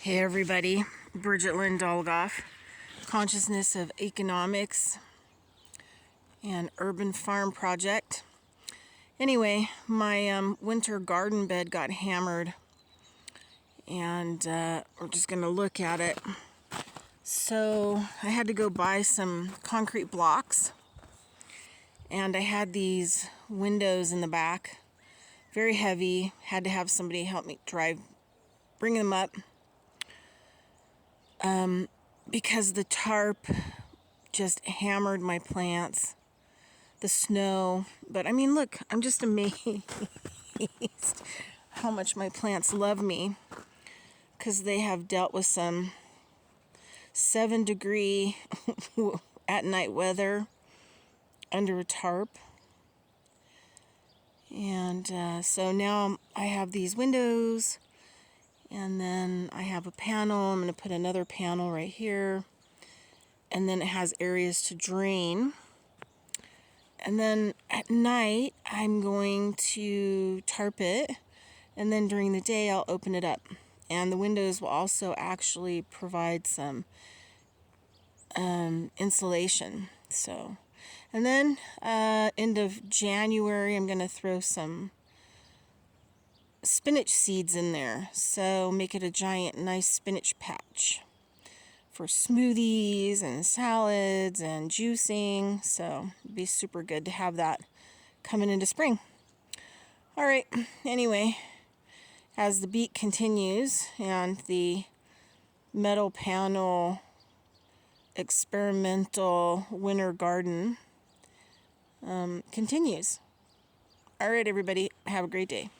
Hey everybody, Bridget Lynn Dolgoff, Consciousness of Economics and Urban Farm Project. Anyway, my winter garden bed got hammered and we're just going to look at it. So I had to go buy some concrete blocks and I had these windows in the back, very heavy, had to have somebody help me bring them up. Because the tarp just hammered my plants, the snow. But I mean, look, I'm just amazed how much my plants love me, because they have dealt with some 7-degree at night weather under a tarp. And so now I have these windows. And then I have a panel. I'm going to put another panel right here. And then it has areas to drain. And then at night, I'm going to tarp it. And then during the day, I'll open it up. And the windows will also actually provide some insulation. So, and then end of January, I'm going to throw some spinach seeds in there, so make it a giant nice spinach patch for smoothies and salads and juicing. So it'd be super good to have that coming into spring. All right, anyway, as the beat continues and the metal panel experimental winter garden continues. All right, everybody, have a great day.